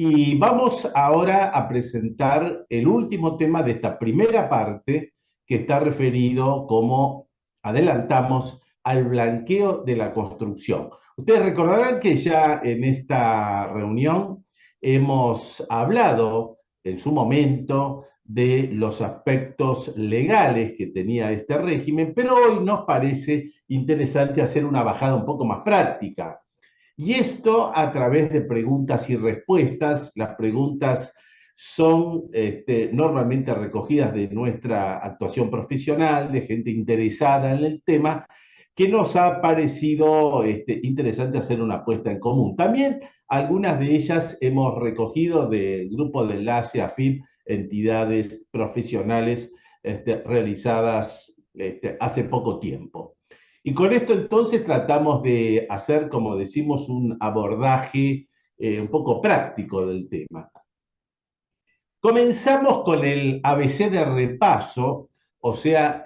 Y vamos ahora a presentar el último tema de esta primera parte que está referido, como adelantamos, al blanqueo de la construcción. Ustedes recordarán que ya en esta reunión hemos hablado en su momento de los aspectos legales que tenía este régimen, pero hoy nos parece interesante hacer una bajada un poco más práctica. Y esto a través de preguntas y respuestas. Las preguntas son normalmente recogidas de nuestra actuación profesional, de gente interesada en el tema, que nos ha parecido interesante hacer una puesta en común. También algunas de ellas hemos recogido del grupo de enlace AFIP, entidades profesionales realizadas hace poco tiempo. Y con esto entonces tratamos de hacer, como decimos, un abordaje un poco práctico del tema. Comenzamos con el ABC de repaso, o sea,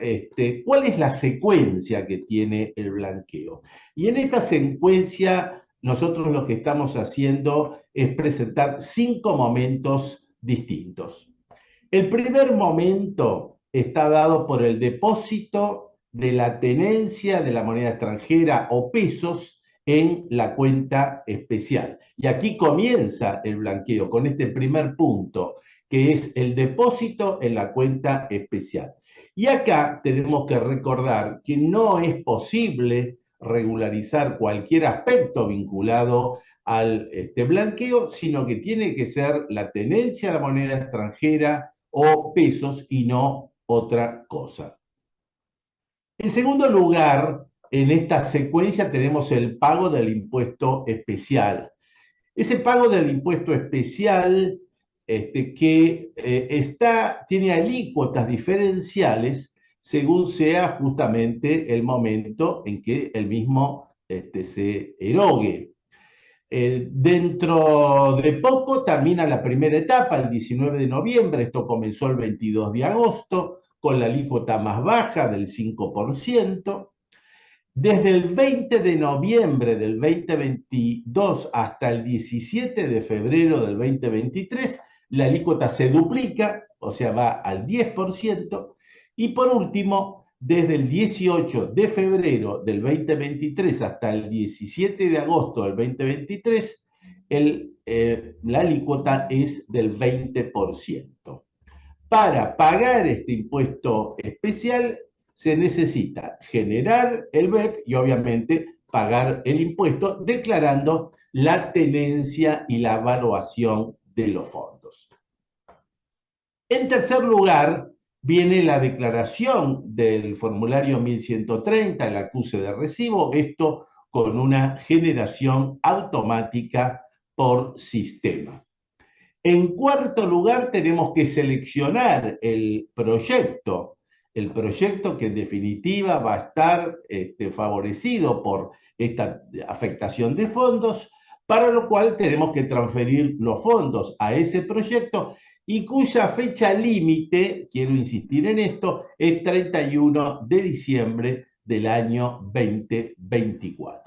cuál es la secuencia que tiene el blanqueo. Y en esta secuencia nosotros lo que estamos haciendo es presentar 5 momentos distintos. El primer momento está dado por el depósito de la tenencia de la moneda extranjera o pesos en la cuenta especial. Y aquí comienza el blanqueo con este primer punto, que es el depósito en la cuenta especial. Y acá tenemos que recordar que no es posible regularizar cualquier aspecto vinculado al blanqueo, sino que tiene que ser la tenencia de la moneda extranjera o pesos y no otra cosa. En segundo lugar, en esta secuencia tenemos el pago del impuesto especial. Ese pago del impuesto especial que tiene alícuotas diferenciales según sea justamente el momento en que el mismo se erogue. Dentro de poco termina la primera etapa, el 19 de noviembre, esto comenzó el 22 de agosto, con la alícuota más baja del 5%. Desde el 20 de noviembre del 2022 hasta el 17 de febrero del 2023, la alícuota se duplica, o sea, va al 10%. Y por último, desde el 18 de febrero del 2023 hasta el 17 de agosto del 2023, la alícuota es del 20%. Para pagar este impuesto especial se necesita generar el BEP y obviamente pagar el impuesto declarando la tenencia y la evaluación de los fondos. En tercer lugar, viene la declaración del formulario 1130, el acuse de recibo, esto con una generación automática por sistema. En cuarto lugar, tenemos que seleccionar el proyecto que en definitiva va a estar favorecido por esta afectación de fondos, para lo cual tenemos que transferir los fondos a ese proyecto y cuya fecha límite, quiero insistir en esto, es 31 de diciembre del año 2024.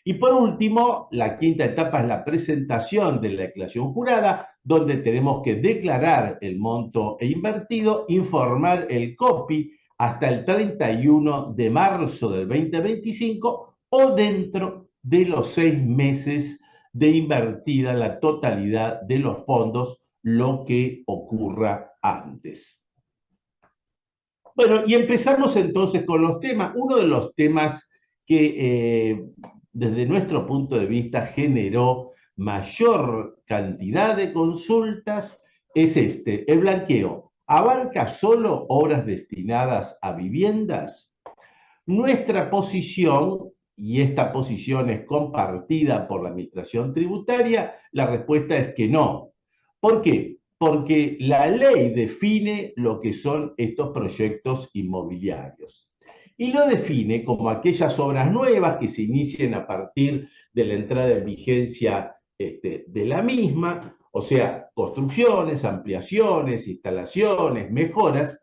Y por último, la quinta etapa es la presentación de la declaración jurada, donde tenemos que declarar el monto invertido, informar el COPI hasta el 31 de marzo del 2025 o dentro de los 6 meses de invertida la totalidad de los fondos, lo que ocurra antes. Bueno, y empezamos entonces con los temas. Uno de los temas que desde nuestro punto de vista generó mayor cantidad de consultas es el blanqueo. ¿Abarca solo obras destinadas a viviendas? Nuestra posición, y esta posición es compartida por la Administración Tributaria, la respuesta es que no. ¿Por qué? Porque la ley define lo que son estos proyectos inmobiliarios. Y lo define como aquellas obras nuevas que se inicien a partir de la entrada en vigencia de la misma, o sea, construcciones, ampliaciones, instalaciones, mejoras,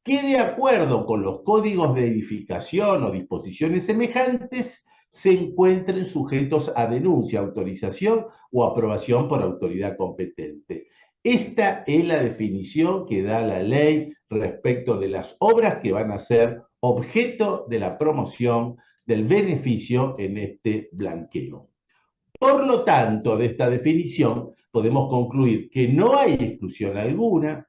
que de acuerdo con los códigos de edificación o disposiciones semejantes se encuentren sujetos a denuncia, autorización o aprobación por autoridad competente. Esta es la definición que da la ley respecto de las obras que van a ser objeto de la promoción del beneficio en este blanqueo. Por lo tanto, de esta definición podemos concluir que no hay exclusión alguna,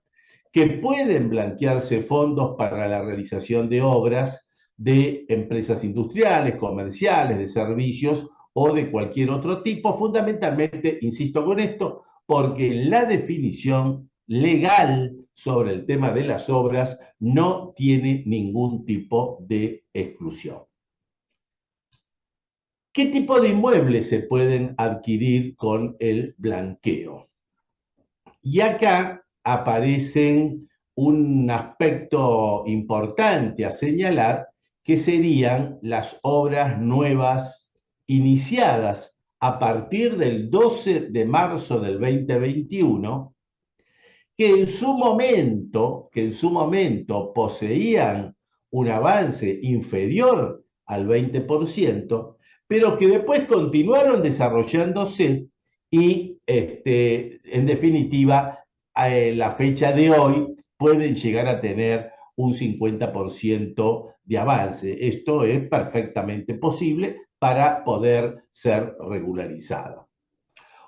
que pueden blanquearse fondos para la realización de obras de empresas industriales, comerciales, de servicios o de cualquier otro tipo, fundamentalmente, insisto con esto, porque la definición legal sobre el tema de las obras no tiene ningún tipo de exclusión. ¿Qué tipo de inmuebles se pueden adquirir con el blanqueo? Y acá aparecen un aspecto importante a señalar, que serían las obras nuevas iniciadas a partir del 12 de marzo del 2021, que en su momento poseían un avance inferior al 20%, pero que después continuaron desarrollándose y, en definitiva, la fecha de hoy pueden llegar a tener un 50% de avance. Esto es perfectamente posible para poder ser regularizado.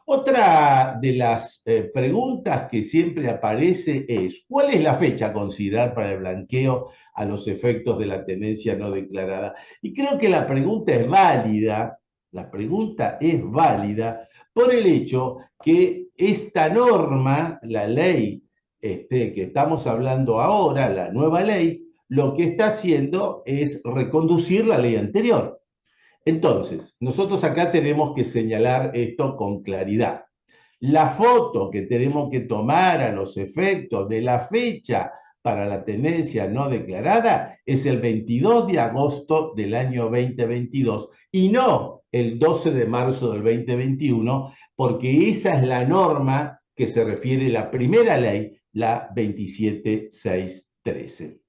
Otra de las preguntas que siempre aparece es, ¿cuál es la fecha a considerar para el blanqueo a los efectos de la tenencia no declarada? Y creo que la pregunta es válida por el hecho que esta norma, la ley que estamos hablando ahora, la nueva ley, lo que está haciendo es reconducir la ley anterior. Entonces, nosotros acá tenemos que señalar esto con claridad. La foto que tenemos que tomar a los efectos de la fecha para la tenencia no declarada es el 22 de agosto del año 2022 y no el 12 de marzo del 2021, porque esa es la norma que se refiere a la primera ley, la 27613.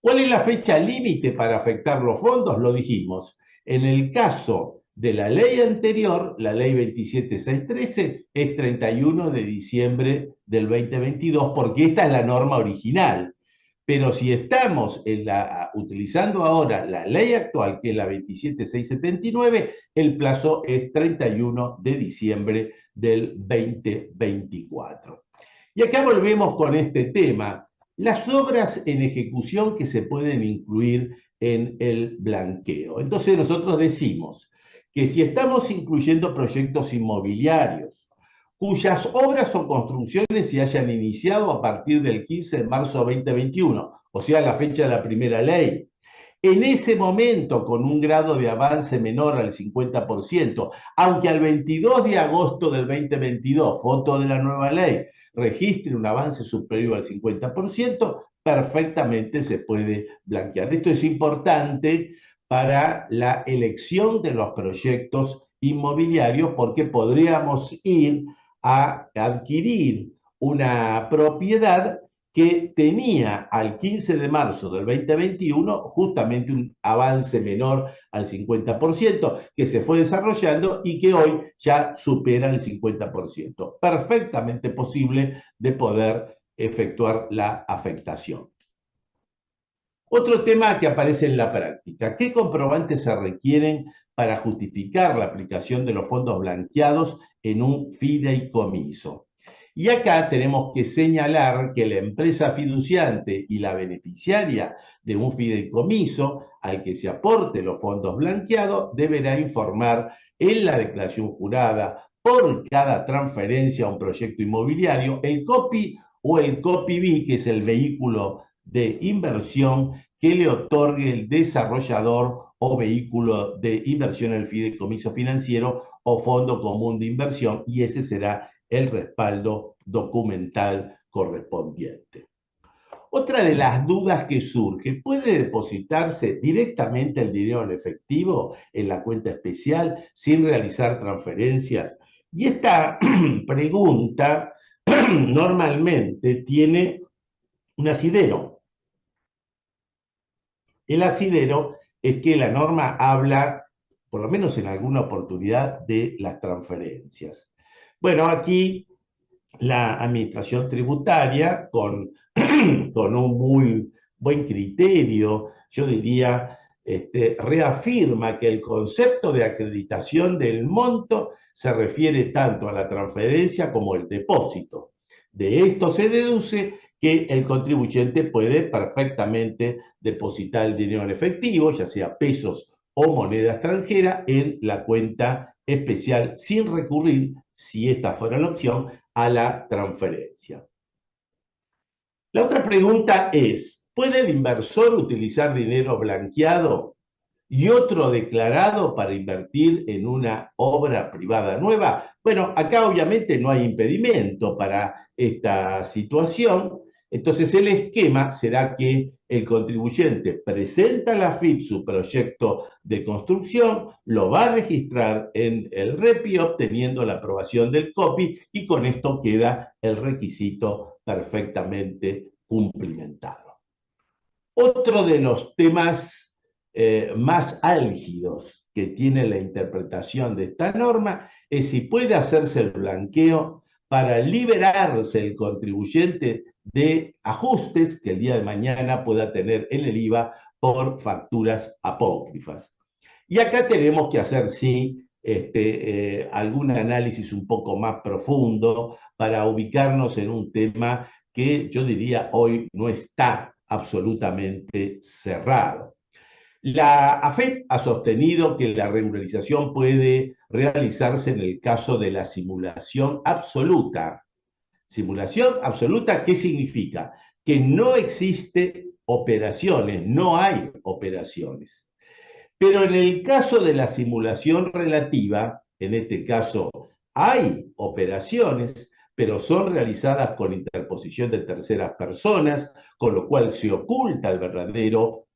¿Cuál es la fecha límite para afectar los fondos? Lo dijimos. En el caso de la ley anterior, la ley 27613, es 31 de diciembre del 2022, porque esta es la norma original. Pero si estamos utilizando ahora la ley actual, que es la 27679, el plazo es 31 de diciembre del 2024. Y acá volvemos con este tema. Las obras en ejecución que se pueden incluir en el blanqueo. Entonces nosotros decimos que si estamos incluyendo proyectos inmobiliarios cuyas obras o construcciones se hayan iniciado a partir del 15 de marzo de 2021, o sea, la fecha de la primera ley, en ese momento con un grado de avance menor al 50%, aunque al 22 de agosto del 2022, foto de la nueva ley, registre un avance superior al 50%, perfectamente se puede blanquear. Esto es importante para la elección de los proyectos inmobiliarios porque podríamos ir a adquirir una propiedad que tenía al 15 de marzo del 2021 justamente un avance menor al 50%, que se fue desarrollando y que hoy ya supera el 50%. Perfectamente posible de poder efectuar la afectación. Otro tema que aparece en la práctica: ¿qué comprobantes se requieren para justificar la aplicación de los fondos blanqueados en un fideicomiso? Y acá tenemos que señalar que la empresa fiduciante y la beneficiaria de un fideicomiso al que se aporte los fondos blanqueados deberá informar en la declaración jurada por cada transferencia a un proyecto inmobiliario el COPI o el COPI-B, que es el vehículo de inversión que le otorgue el desarrollador o vehículo de inversión al fideicomiso financiero o fondo común de inversión, y ese será el respaldo documental correspondiente. Otra de las dudas que surge: ¿puede depositarse directamente el dinero en efectivo en la cuenta especial sin realizar transferencias? Y esta pregunta normalmente tiene un asidero. El asidero es que la norma habla, por lo menos en alguna oportunidad, de las transferencias. Bueno, aquí la administración tributaria, con un muy buen criterio, yo diría, reafirma que el concepto de acreditación del monto se refiere tanto a la transferencia como al depósito. De esto se deduce que el contribuyente puede perfectamente depositar el dinero en efectivo, ya sea pesos o moneda extranjera, en la cuenta especial sin recurrir, si esta fuera la opción, a la transferencia. La otra pregunta es, ¿puede el inversor utilizar dinero blanqueado y otro declarado para invertir en una obra privada nueva? Bueno, acá obviamente no hay impedimento para esta situación. Entonces el esquema será que el contribuyente presenta a la AFIP su proyecto de construcción, lo va a registrar en el REPI obteniendo la aprobación del COPI y con esto queda el requisito perfectamente cumplimentado. Otro de los temas más álgidos que tiene la interpretación de esta norma es si puede hacerse el blanqueo para liberarse el contribuyente de ajustes que el día de mañana pueda tener en el IVA por facturas apócrifas. Y acá tenemos que hacer, sí, algún análisis un poco más profundo para ubicarnos en un tema que yo diría hoy no está absolutamente cerrado. La AFEP ha sostenido que la regularización puede realizarse en el caso de la simulación absoluta. Simulación absoluta, ¿qué significa? Que no existe operaciones, no hay operaciones. Pero en el caso de la simulación relativa, en este caso hay operaciones, pero son realizadas con interposición de terceras personas, con lo cual se oculta el verdadero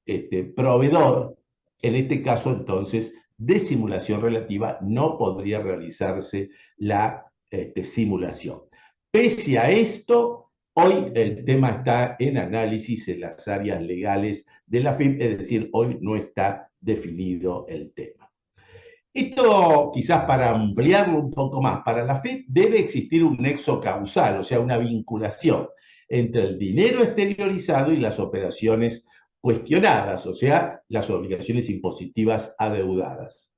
proveedor. En este caso, entonces, de simulación relativa no podría realizarse la simulación. Pese a esto, hoy el tema está en análisis en las áreas legales de la FIP, es decir, hoy no está definido el tema. Esto, quizás para ampliarlo un poco más, para la FIP debe existir un nexo causal, o sea, una vinculación entre el dinero exteriorizado y las operaciones cuestionadas, o sea, las obligaciones impositivas adeudadas.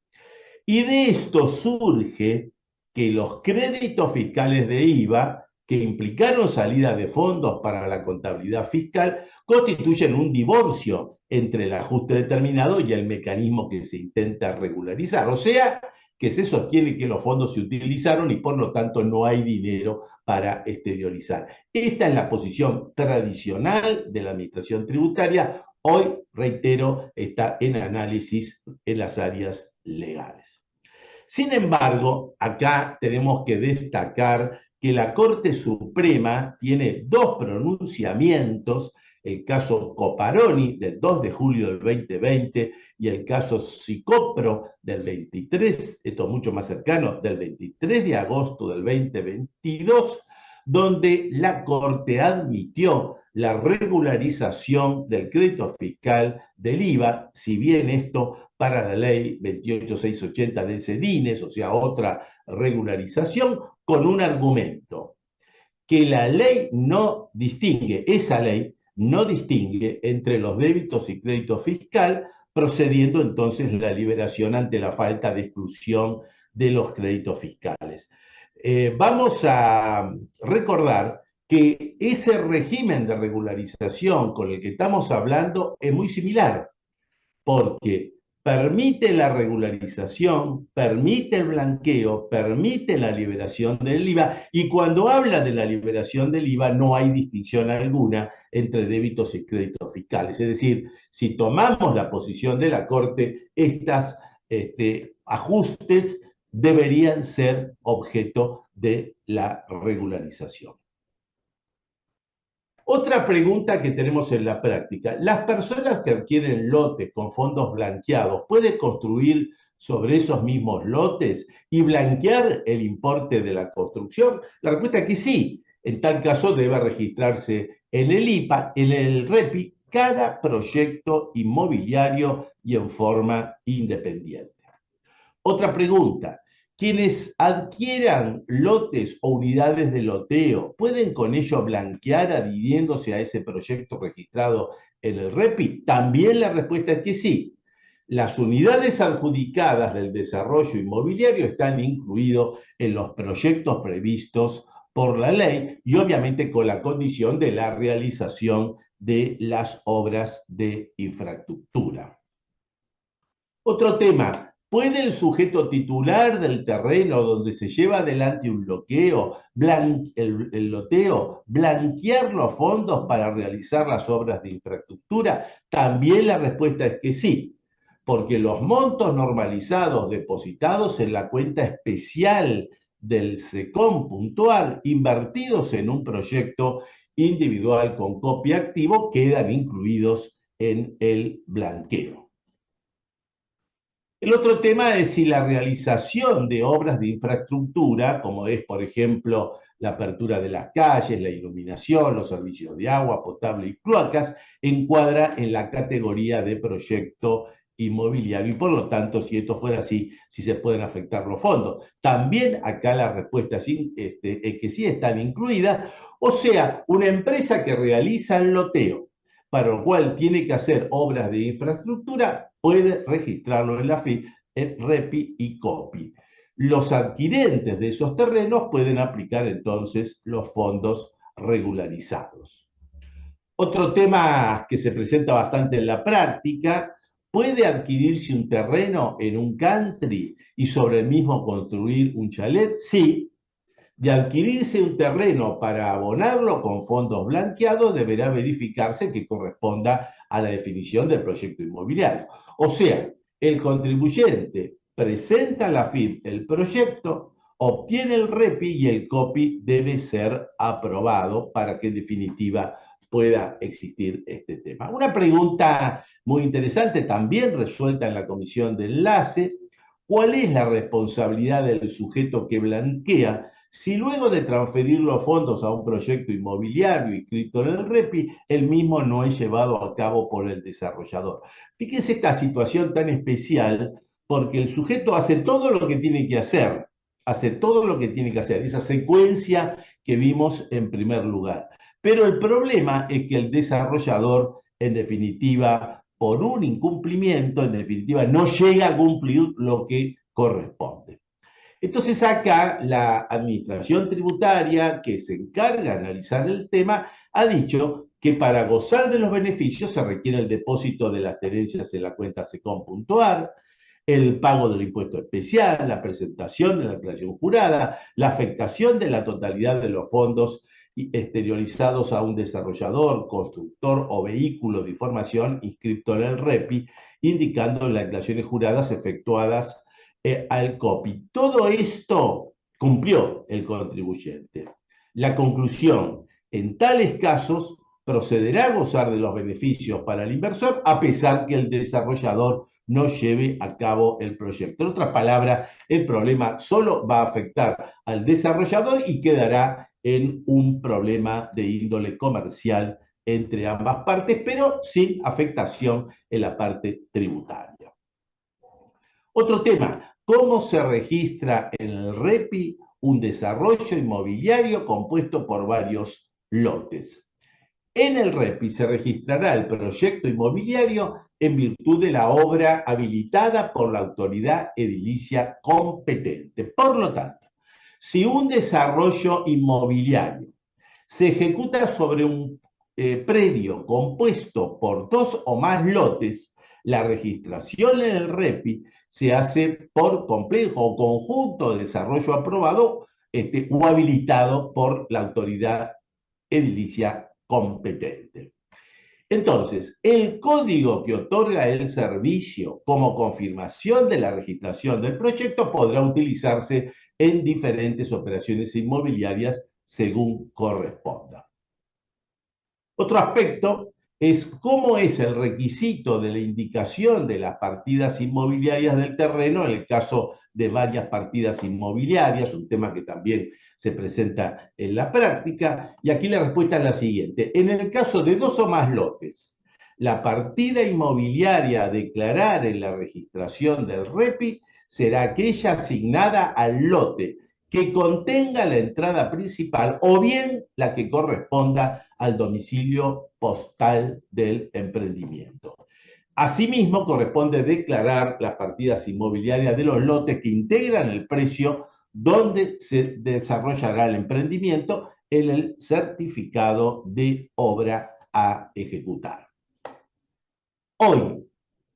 Y de esto surge que los créditos fiscales de IVA que implicaron salida de fondos para la contabilidad fiscal constituyen un divorcio entre el ajuste determinado y el mecanismo que se intenta regularizar. O sea, que se sostiene que los fondos se utilizaron y por lo tanto no hay dinero para exteriorizar. Esta es la posición tradicional de la administración tributaria. Hoy, reitero, está en análisis en las áreas legales. Sin embargo, acá tenemos que destacar que la Corte Suprema tiene dos pronunciamientos, el caso Coparoni del 2 de julio del 2020 y el caso Sicopro del 23, esto es mucho más cercano, del 23 de agosto del 2022, donde la Corte admitió la regularización del crédito fiscal del IVA, si bien esto para la ley 28680 del CEDINES, o sea, otra regularización, con un argumento, que la ley no distingue, esa ley no distingue entre los débitos y crédito fiscal, procediendo entonces la liberación ante la falta de exclusión de los créditos fiscales. Vamos a recordar que ese régimen de regularización con el que estamos hablando es muy similar, porque permite la regularización, permite el blanqueo, permite la liberación del IVA, y cuando habla de la liberación del IVA no hay distinción alguna entre débitos y créditos fiscales. Es decir, si tomamos la posición de la Corte, estos ajustes deberían ser objeto de la regularización. Otra pregunta que tenemos en la práctica, ¿las personas que adquieren lotes con fondos blanqueados pueden construir sobre esos mismos lotes y blanquear el importe de la construcción? La respuesta es que sí. En tal caso debe registrarse en el IPA, en el REPI, cada proyecto inmobiliario y en forma independiente. Otra pregunta. Quienes adquieran lotes o unidades de loteo, ¿pueden con ello blanquear adhiriéndose a ese proyecto registrado en el REPI? También la respuesta es que sí. Las unidades adjudicadas del desarrollo inmobiliario están incluidos en los proyectos previstos por la ley y obviamente con la condición de la realización de las obras de infraestructura. Otro tema, ¿puede el sujeto titular del terreno donde se lleva adelante un loqueo, el loteo, blanquear los fondos para realizar las obras de infraestructura? También la respuesta es que sí, porque los montos normalizados depositados en la cuenta especial del SECOM puntual, invertidos en un proyecto individual con copia activo, quedan incluidos en el blanqueo. El otro tema es si la realización de obras de infraestructura, como es, por ejemplo, la apertura de las calles, la iluminación, los servicios de agua potable y cloacas, encuadra en la categoría de proyecto inmobiliario y por lo tanto, si esto fuera así, si se pueden afectar los fondos. También acá la respuesta es que sí están incluidas, o sea, una empresa que realiza el loteo, para lo cual tiene que hacer obras de infraestructura, puede registrarlo en la FIP, en REPI y COPI. Los adquirentes de esos terrenos pueden aplicar entonces los fondos regularizados. Otro tema que se presenta bastante en la práctica, ¿puede adquirirse un terreno en un country y sobre el mismo construir un chalet? Sí. De adquirirse un terreno para abonarlo con fondos blanqueados, deberá verificarse que corresponda a la definición del proyecto inmobiliario. O sea, el contribuyente presenta a la FIP el proyecto, obtiene el REPI y el COPI debe ser aprobado para que en definitiva pueda existir este tema. Una pregunta muy interesante también resuelta en la comisión de enlace: ¿cuál es la responsabilidad del sujeto que blanquea si luego de transferir los fondos a un proyecto inmobiliario inscrito en el REPI, el mismo no es llevado a cabo por el desarrollador? Fíjense esta situación tan especial, porque el sujeto hace todo lo que tiene que hacer, esa secuencia que vimos en primer lugar. Pero el problema es que el desarrollador, en definitiva, por un incumplimiento, en definitiva, no llega a cumplir lo que corresponde. Entonces acá la administración tributaria que se encarga de analizar el tema ha dicho que para gozar de los beneficios se requiere el depósito de las tenencias en la cuenta SECOM.ar, el pago del impuesto especial, la presentación de la declaración jurada, la afectación de la totalidad de los fondos exteriorizados a un desarrollador, constructor o vehículo de información inscrito en el REPI, indicando las declaraciones juradas efectuadas al COPI. Todo esto cumplió el contribuyente. La conclusión: en tales casos procederá a gozar de los beneficios para el inversor a pesar que el desarrollador no lleve a cabo el proyecto. En otras palabras, el problema solo va a afectar al desarrollador y quedará en un problema de índole comercial entre ambas partes, pero sin afectación en la parte tributaria. Otro tema: ¿cómo se registra en el REPI un desarrollo inmobiliario compuesto por varios lotes? En el REPI se registrará el proyecto inmobiliario en virtud de la obra habilitada por la autoridad edilicia competente. Por lo tanto, si un desarrollo inmobiliario se ejecuta sobre un predio compuesto por dos o más lotes, la registración en el REPI se hace por complejo o conjunto de desarrollo aprobado o habilitado por la autoridad edilicia competente. Entonces, el código que otorga el servicio como confirmación de la registración del proyecto podrá utilizarse en diferentes operaciones inmobiliarias según corresponda. Otro aspecto es cómo es el requisito de la indicación de las partidas inmobiliarias del terreno en el caso de varias partidas inmobiliarias, un tema que también se presenta en la práctica, y aquí la respuesta es la siguiente: en el caso de dos o más lotes, La partida inmobiliaria a declarar en la registración del REPI será aquella asignada al lote que contenga la entrada principal o bien la que corresponda al domicilio postal del emprendimiento. Asimismo, corresponde declarar las partidas inmobiliarias de los lotes que integran el precio donde se desarrollará el emprendimiento en el certificado de obra a ejecutar. Hoy,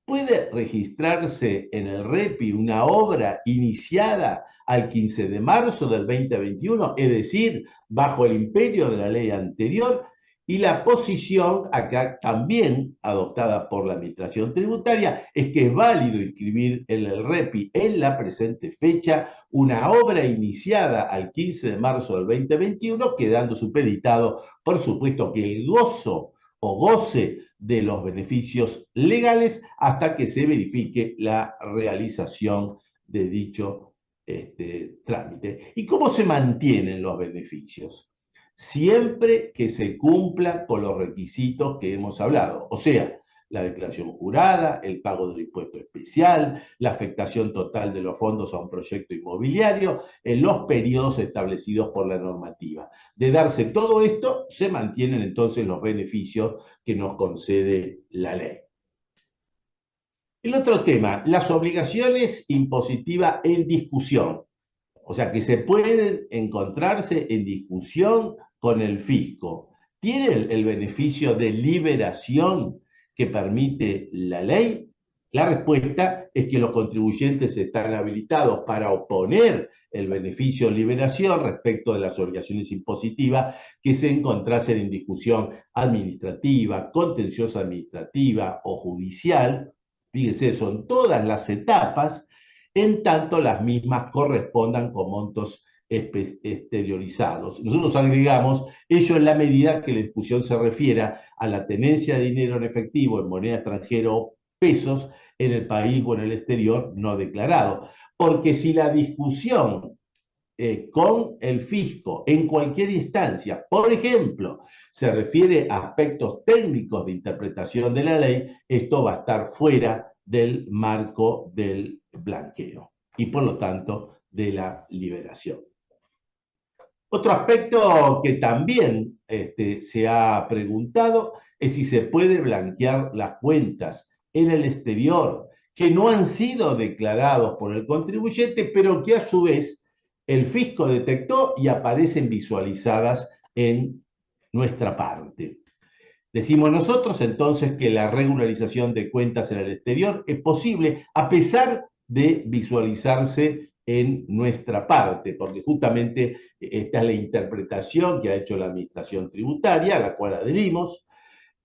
¿puede registrarse en el REPI una obra iniciada al 15 de marzo del 2021, es decir, bajo el imperio de la ley anterior? Y la posición acá también adoptada por la Administración Tributaria es que es válido inscribir en el REPI en la presente fecha una obra iniciada al 15 de marzo del 2021, quedando supeditado, por supuesto, que el gozo o goce de los beneficios legales hasta que se verifique la realización de dicho trámite. ¿Y cómo se mantienen los beneficios? Siempre que se cumpla con los requisitos que hemos hablado, o sea, la declaración jurada, el pago del impuesto especial, la afectación total de los fondos a un proyecto inmobiliario, en los periodos establecidos por la normativa. De darse todo esto, se mantienen entonces los beneficios que nos concede la ley. El otro tema, las obligaciones impositivas en discusión, o sea, que se pueden encontrarse en discusión con el fisco. ¿Tiene el beneficio de liberación que permite la ley? La respuesta es que los contribuyentes están habilitados para oponer el beneficio de liberación respecto de las obligaciones impositivas que se encontrasen en discusión administrativa, contenciosa administrativa o judicial. Fíjense, son todas las etapas, en tanto las mismas correspondan con montos exteriorizados. Nosotros agregamos ello en la medida que la discusión se refiera a la tenencia de dinero en efectivo, en moneda extranjera o pesos, en el país o en el exterior no declarado. Porque si la discusión con el fisco en cualquier instancia, por ejemplo, se refiere a aspectos técnicos de interpretación de la ley, esto va a estar fuera del marco del blanqueo y por lo tanto de la liberación. Otro aspecto que también se ha preguntado es si se puede blanquear las cuentas en el exterior que no han sido declarados por el contribuyente, pero que a su vez el fisco detectó y aparecen visualizadas en nuestra parte. Decimos nosotros entonces que la regularización de cuentas en el exterior es posible a pesar de visualizarse en nuestra parte, porque justamente esta es la interpretación que ha hecho la Administración Tributaria, a la cual adherimos,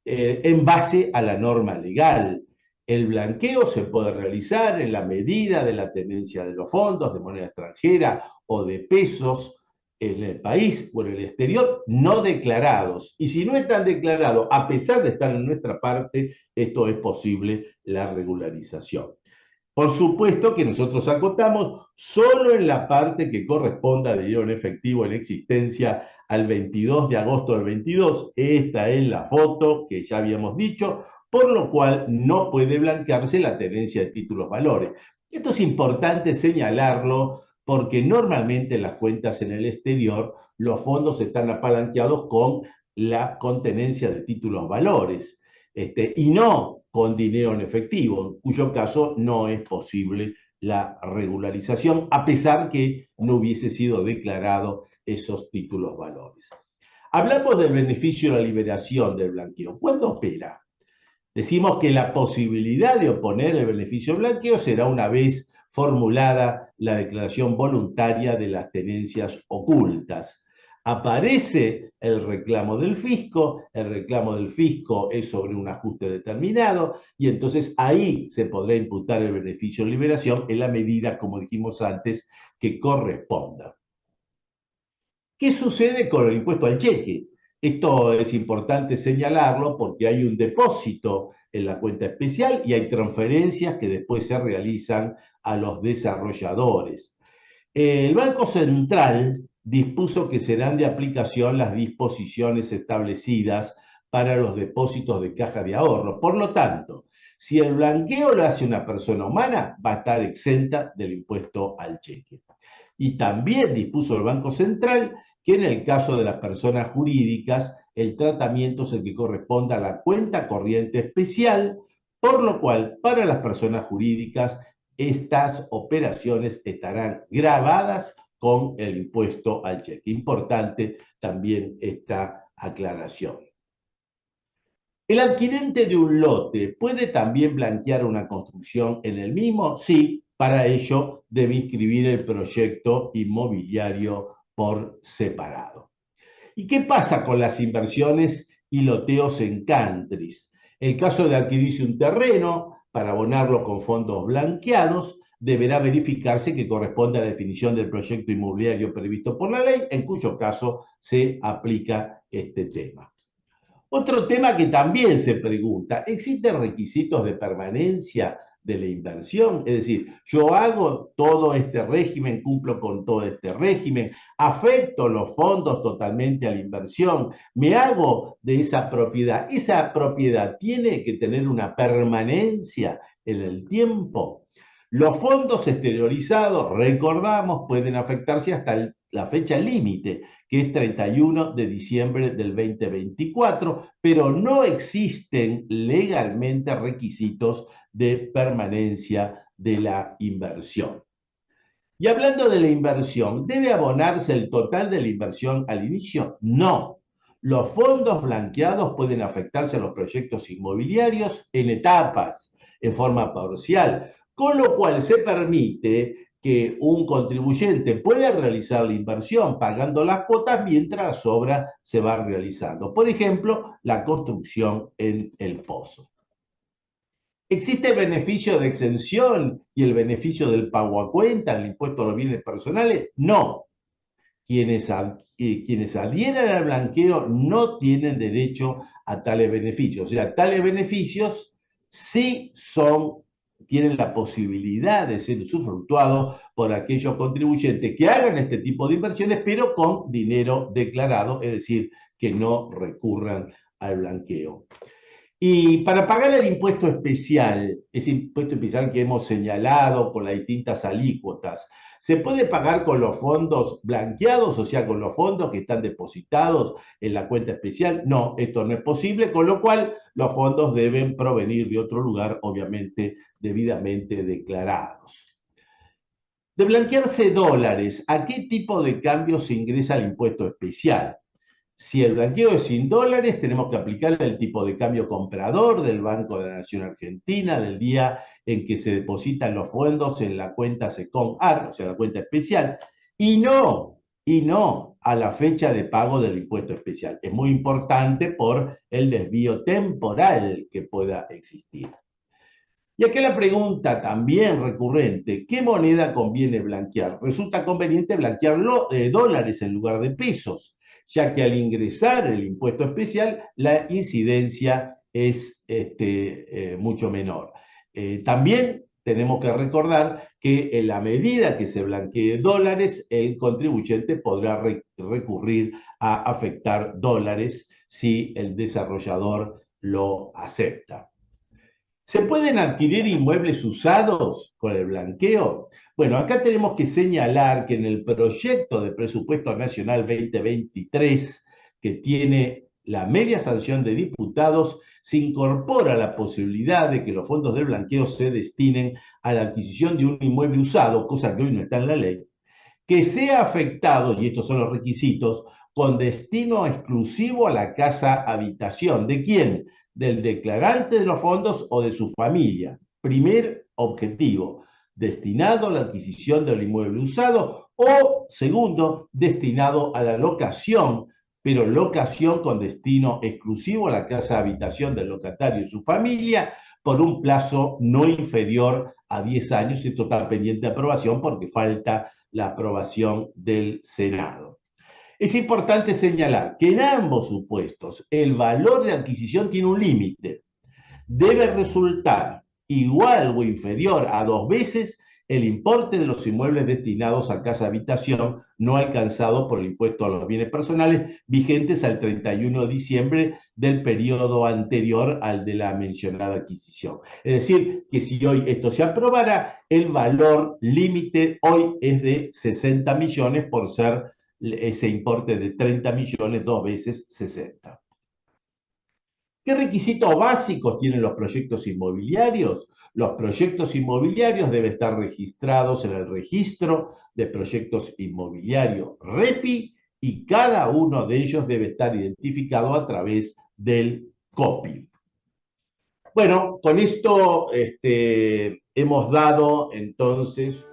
en base a la norma legal. El blanqueo se puede realizar en la medida de la tenencia de los fondos de moneda extranjera o de pesos en el país o en el exterior no declarados. Y si no están declarados, a pesar de estar en nuestra parte, esto es posible la regularización. Por supuesto que nosotros acotamos solo en la parte que corresponda a dinero en efectivo en existencia al 22 de agosto del 22. Esta es la foto que ya habíamos dicho, por lo cual no puede blanquearse la tenencia de títulos valores. Esto es importante señalarlo porque normalmente en las cuentas en el exterior los fondos están apalanqueados con la contenencia de títulos valores y no con dinero en efectivo, en cuyo caso no es posible la regularización, a pesar que no hubiese sido declarado esos títulos valores. Hablamos del beneficio de la liberación del blanqueo. ¿Cuándo opera? Decimos que la posibilidad de oponer el beneficio de blanqueo será una vez formulada la declaración voluntaria de las tenencias ocultas. Aparece el reclamo del fisco es sobre un ajuste determinado y entonces ahí se podrá imputar el beneficio de liberación en la medida, como dijimos antes, que corresponda. ¿Qué sucede con el impuesto al cheque? Esto es importante señalarlo porque hay un depósito en la cuenta especial y hay transferencias que después se realizan a los desarrolladores. El Banco Central dispuso que serán de aplicación las disposiciones establecidas para los depósitos de caja de ahorro. Por lo tanto, si el blanqueo lo hace una persona humana, va a estar exenta del impuesto al cheque. Y también dispuso el Banco Central que en el caso de las personas jurídicas, el tratamiento es el que corresponde a la cuenta corriente especial, por lo cual, para las personas jurídicas, estas operaciones estarán grabadas con el impuesto al cheque. Importante también esta aclaración. ¿El adquirente de un lote puede también blanquear una construcción en el mismo? Sí, para ello debe inscribir el proyecto inmobiliario por separado. ¿Y qué pasa con las inversiones y loteos en countries? El caso de adquirirse un terreno para abonarlo con fondos blanqueados, deberá verificarse que corresponde a la definición del proyecto inmobiliario previsto por la ley, en cuyo caso se aplica este tema. Otro tema que también se pregunta, ¿existen requisitos de permanencia de la inversión? Es decir, yo hago todo este régimen, cumplo con todo este régimen, afecto los fondos totalmente a la inversión, me hago de esa propiedad tiene que tener una permanencia en el tiempo. Los fondos exteriorizados, recordamos, pueden afectarse hasta la fecha límite, que es 31 de diciembre del 2024, pero no existen legalmente requisitos de permanencia de la inversión. Y hablando de la inversión, ¿debe abonarse el total de la inversión al inicio? No. Los fondos blanqueados pueden afectarse a los proyectos inmobiliarios en etapas, en forma parcial, con lo cual se permite que un contribuyente pueda realizar la inversión pagando las cuotas mientras la obra se va realizando. Por ejemplo, la construcción en el pozo. ¿Existe el beneficio de exención y el beneficio del pago a cuenta, el impuesto a los bienes personales? No. Quienes adhieran al blanqueo no tienen derecho a tales beneficios. O sea, tales beneficios sí tienen la posibilidad de ser usufructuados por aquellos contribuyentes que hagan este tipo de inversiones, pero con dinero declarado, es decir, que no recurran al blanqueo. Y para pagar el impuesto especial, ese impuesto especial que hemos señalado con las distintas alícuotas, ¿se puede pagar con los fondos blanqueados, o sea, con los fondos que están depositados en la cuenta especial? No, esto no es posible, con lo cual los fondos deben provenir de otro lugar, obviamente debidamente declarados. De blanquearse dólares, ¿a qué tipo de cambio se ingresa el impuesto especial? Si el blanqueo es sin dólares, tenemos que aplicar el tipo de cambio comprador del Banco de la Nación Argentina del día en que se depositan los fondos en la cuenta SECOM-AR, o sea, la cuenta especial, y no a la fecha de pago del impuesto especial. Es muy importante por el desvío temporal que pueda existir. Y aquí la pregunta también recurrente, ¿qué moneda conviene blanquear? Resulta conveniente blanquear dólares en lugar de pesos, ya que al ingresar el impuesto especial, la incidencia es mucho menor. También tenemos que recordar que en la medida que se blanquee dólares, el contribuyente podrá recurrir a afectar dólares si el desarrollador lo acepta. ¿Se pueden adquirir inmuebles usados con el blanqueo? Bueno, acá tenemos que señalar que en el proyecto de presupuesto nacional 2023, que tiene la media sanción de diputados, se incorpora la posibilidad de que los fondos del blanqueo se destinen a la adquisición de un inmueble usado, cosa que hoy no está en la ley, que sea afectado, y estos son los requisitos, con destino exclusivo a la casa habitación. ¿De quién? Del declarante de los fondos o de su familia. Primer objetivo, destinado a la adquisición del inmueble usado, o segundo, destinado a la locación, pero locación con destino exclusivo a la casa habitación del locatario y su familia por un plazo no inferior a 10 años. Esto está pendiente de aprobación porque falta la aprobación del Senado. Es importante señalar que en ambos supuestos el valor de adquisición tiene un límite. Debe resultar igual o inferior a 2 veces el importe de los inmuebles destinados a casa habitación no alcanzado por el impuesto a los bienes personales vigentes al 31 de diciembre del periodo anterior al de la mencionada adquisición. Es decir, que si hoy esto se aprobara, el valor límite hoy es de 60 millones por ser ese importe de 30 millones, 2 veces 60. ¿Qué requisitos básicos tienen los proyectos inmobiliarios? Los proyectos inmobiliarios deben estar registrados en el registro de proyectos inmobiliarios REPI y cada uno de ellos debe estar identificado a través del COPI. Bueno, con esto hemos dado entonces...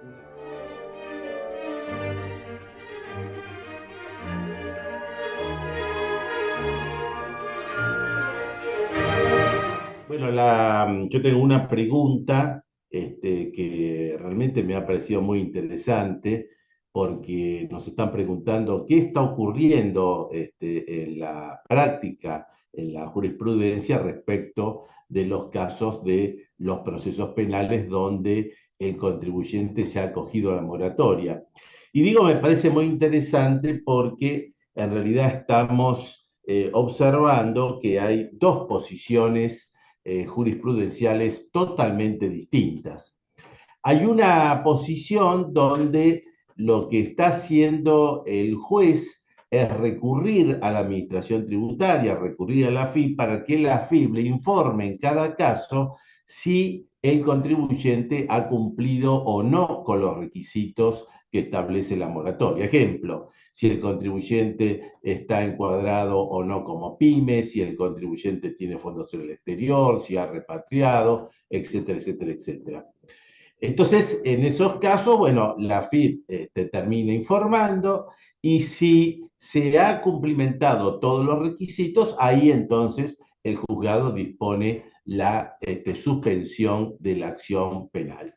Bueno, yo tengo una pregunta que realmente me ha parecido muy interesante porque nos están preguntando qué está ocurriendo en la práctica, en la jurisprudencia respecto de los casos de los procesos penales donde el contribuyente se ha acogido a la moratoria. Y digo, me parece muy interesante porque en realidad estamos observando que hay dos posiciones jurisprudenciales totalmente distintas. Hay una posición donde lo que está haciendo el juez es recurrir a la administración tributaria, recurrir a la AFIP para que la AFIP le informe en cada caso si el contribuyente ha cumplido o no con los requisitos que establece la moratoria. Ejemplo, si el contribuyente está encuadrado o no como pyme, si el contribuyente tiene fondos en el exterior, si ha repatriado, etcétera, etcétera, etcétera. Entonces, en esos casos, bueno, la AFIP te termina informando y si se ha cumplimentado todos los requisitos, ahí entonces el juzgado dispone la suspensión de la acción penal.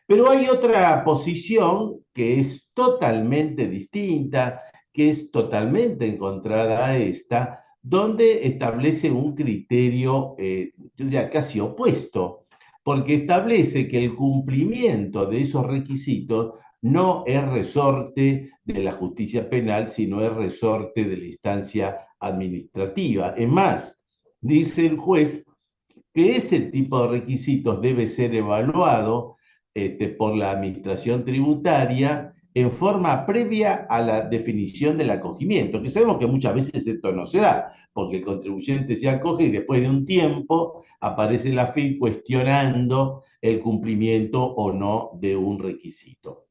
Pero hay otra posición que es totalmente distinta, que es totalmente encontrada a esta, donde establece un criterio, yo diría, casi opuesto, porque establece que el cumplimiento de esos requisitos no es resorte de la justicia penal, sino es resorte de la instancia administrativa. Es más, dice el juez que ese tipo de requisitos debe ser evaluado por la administración tributaria en forma previa a la definición del acogimiento, que sabemos que muchas veces esto no se da, porque el contribuyente se acoge y después de un tiempo aparece la AFIP cuestionando el cumplimiento o no de un requisito.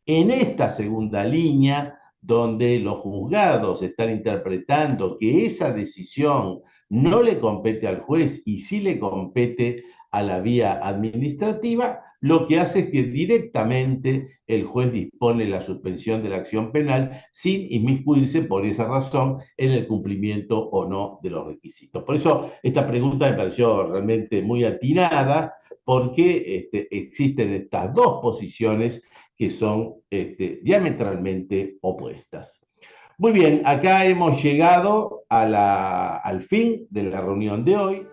En esta segunda línea, donde los juzgados están interpretando que esa decisión no le compete al juez y sí le compete a la vía administrativa, lo que hace es que directamente el juez dispone la suspensión de la acción penal sin inmiscuirse por esa razón en el cumplimiento o no de los requisitos. Por eso esta pregunta me pareció realmente muy atinada, porque existen estas dos posiciones que son diametralmente opuestas. Muy bien, acá hemos llegado al fin de la reunión de hoy.